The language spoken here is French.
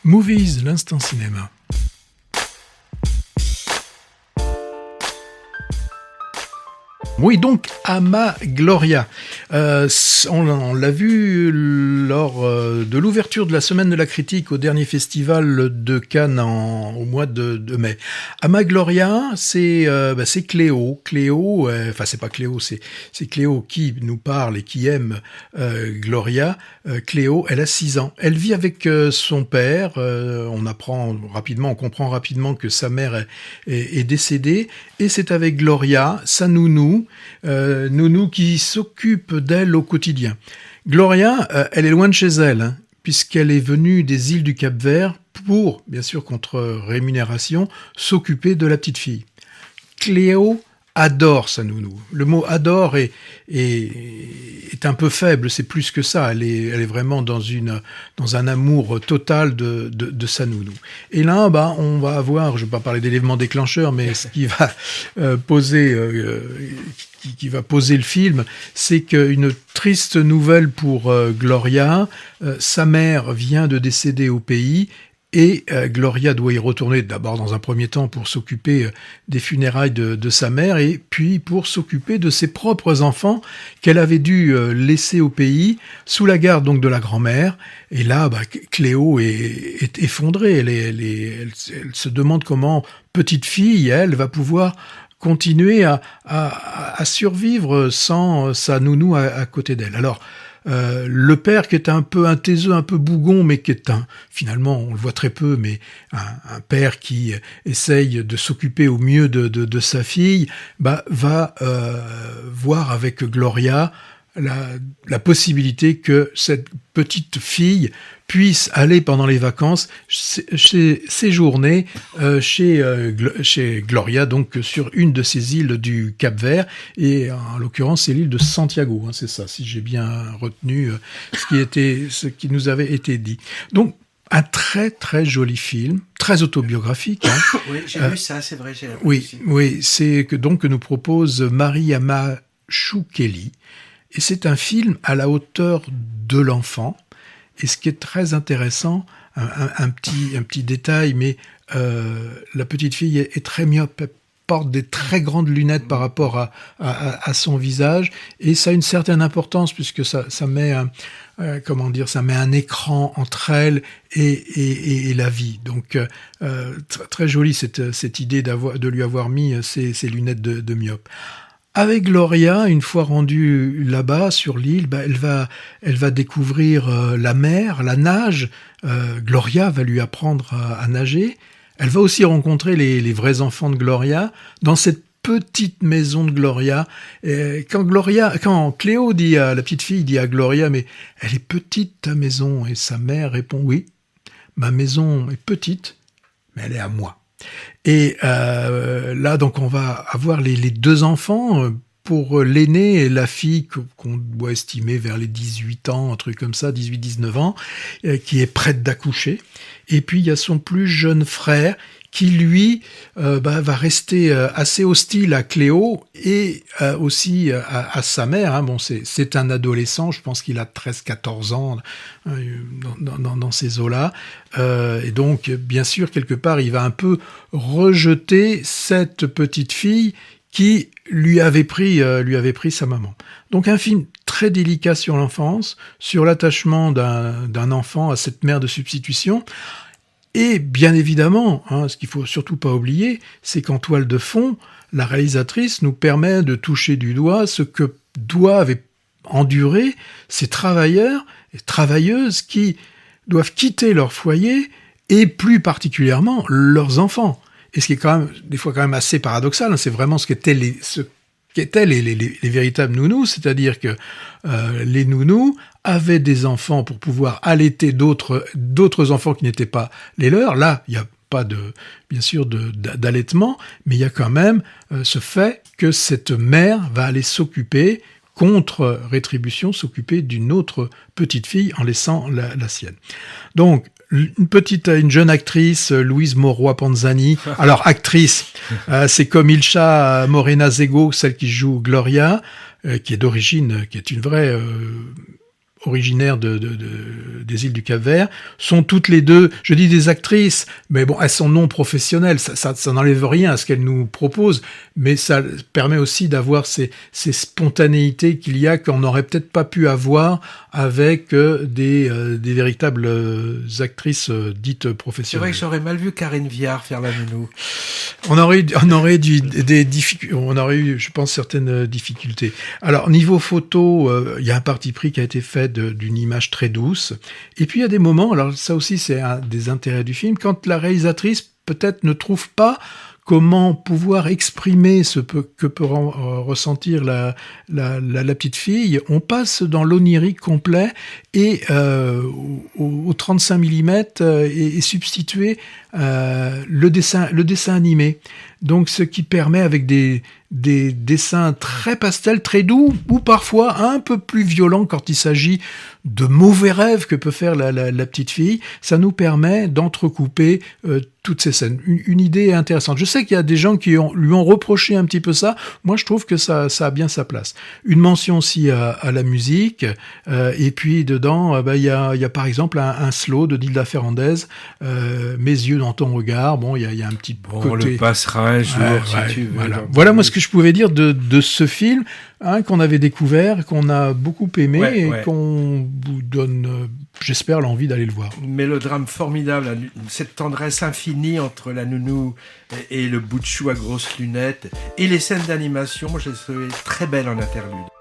Movies, l'instant cinéma. Oui, donc Ama Gloria. On l'a vu lors de l'ouverture de la Semaine de la Critique au dernier festival de Cannes au mois de mai. Ama Gloria, c'est Cléo. Cléo, enfin c'est pas Cléo, c'est Cléo qui nous parle et qui aime Gloria. Cléo, elle a 6 ans. Elle vit avec son père. On comprend rapidement que sa mère est décédée. Et c'est avec Gloria, sa nounou, qui s'occupe d'elle au quotidien. Gloria, elle est loin de chez elle, hein, puisqu'elle est venue des îles du Cap-Vert pour, bien sûr contre rémunération, s'occuper de la petite fille. Cléo adore sa nounou. Le mot adore est un peu faible, c'est plus que ça. Elle est vraiment dans un amour total de sa nounou. Et là, on va avoir, je ne vais pas parler d'éléments déclencheurs, mais ce qui va poser le film, c'est qu'une triste nouvelle pour Gloria. Sa mère vient de décéder au pays. Et Gloria doit y retourner d'abord dans un premier temps pour s'occuper des funérailles de sa mère et puis pour s'occuper de ses propres enfants qu'elle avait dû laisser au pays sous la garde donc de la grand-mère. Et là, Cléo est effondrée. Elle se demande comment petite fille, elle, va pouvoir continuer à survivre sans sa nounou à côté d'elle. Alors, le père qui est un peu un taiseux, un peu bougon, mais qui est finalement, on le voit très peu, mais un père qui essaye de s'occuper au mieux de sa fille, va voir avec Gloria la possibilité que cette petite fille puisse aller pendant les vacances séjourner chez Gloria, donc sur une de ces îles du Cap-Vert, et en l'occurrence c'est l'île de Santiago, hein, c'est ça, si j'ai bien retenu ce qui nous avait été dit. Donc un très très joli film, très autobiographique. Hein. Oui, j'ai vu ça, c'est vrai. Oui, c'est que nous propose Mariama Choukeli. Et c'est un film à la hauteur de l'enfant. Et ce qui est très intéressant, un petit détail, mais la petite fille est très myope. Elle porte des très grandes lunettes par rapport à son visage. Et ça a une certaine importance puisque ça met ça met un écran entre elle et la vie. Donc, très, très jolie cette idée de lui avoir mis ces lunettes de myope. Avec Gloria, une fois rendue là-bas sur l'île, elle va découvrir la mer, la nage. Gloria va lui apprendre à nager. Elle va aussi rencontrer les vrais enfants de Gloria dans cette petite maison de Gloria. Et quand Cléo dit à la petite fille, dit à Gloria, mais elle est petite ta maison, et sa mère répond oui, ma maison est petite, mais elle est à moi. Et là, donc, on va avoir les 2 enfants. Pour l'aîné et la fille qu'on doit estimer vers les 18 ans, un truc comme ça, 18-19 ans, qui est prête d'accoucher. Et puis, il y a son plus jeune frère qui, lui, va rester assez hostile à Cléo et aussi à sa mère. Hein. Bon, c'est un adolescent, je pense qu'il a 13-14 ans dans ces eaux-là. Et donc, bien sûr, quelque part, il va un peu rejeter cette petite fille qui lui avait pris sa maman. Donc un film très délicat sur l'enfance, sur l'attachement d'un enfant à cette mère de substitution. Et bien évidemment, ce qu'il faut surtout pas oublier, c'est qu'en toile de fond, la réalisatrice nous permet de toucher du doigt ce que doivent endurer ces travailleurs et travailleuses qui doivent quitter leur foyer et plus particulièrement leurs enfants. Et ce qui est quand même, des fois quand même assez paradoxal, c'est vraiment ce qu'étaient les véritables nounous, c'est-à-dire que les nounous avaient des enfants pour pouvoir allaiter d'autres enfants qui n'étaient pas les leurs. Là, il n'y a pas bien sûr d'allaitement, mais il y a quand même ce fait que cette mère va aller s'occuper, contre rétribution, s'occuper d'une autre petite fille en laissant la sienne. Donc, une jeune actrice, Louise Mauroy-Panzani. Alors, actrice, c'est comme Ilcha Morena-Zego, celle qui joue Gloria, qui est d'origine, qui est une vraie originaires des îles du Cap-Vert, sont toutes les deux, je dis des actrices, mais bon, elles sont non professionnelles, ça n'enlève rien à ce qu'elles nous proposent, mais ça permet aussi d'avoir ces spontanéités qu'il y a qu'on n'aurait peut-être pas pu avoir avec des véritables actrices dites C'est professionnelles. vrai que j'aurais mal vu Karine Viard faire la nounou. On aurait eu, je pense, certaines difficultés. Alors, niveau photo, il y a un parti pris qui a été fait d'une image très douce. Et puis, il y a des moments, alors ça aussi, c'est un des intérêts du film, quand la réalisatrice, peut-être, ne trouve pas comment pouvoir exprimer ce que peut ressentir la petite fille, on passe dans l'onirique complet et au 35 mm est substitué le dessin animé. Donc ce qui permet avec des dessins très pastels, très doux, ou parfois un peu plus violents quand il s'agit de mauvais rêves que peut faire la petite fille, ça nous permet d'entrecouper toutes ces scènes. Une idée intéressante. Je sais qu'il y a des gens qui lui ont reproché un petit peu ça. Moi, je trouve que ça a bien sa place. Une mention aussi à la musique. Et puis, dedans, il y a par exemple un slow de Nilda Ferrandez, Mes yeux dans ton regard. Bon, il y a un petit côté... On le passera un jour, si tu veux. Voilà moi ce que je pouvais dire de ce film, qu'on avait découvert, qu'on a beaucoup aimé qu'on vous donne, j'espère, l'envie d'aller le voir. Mélodrame formidable, cette tendresse infinie entre la nounou et le bout de chou à grosses lunettes, et les scènes d'animation, moi je les trouvais très belles en interlude.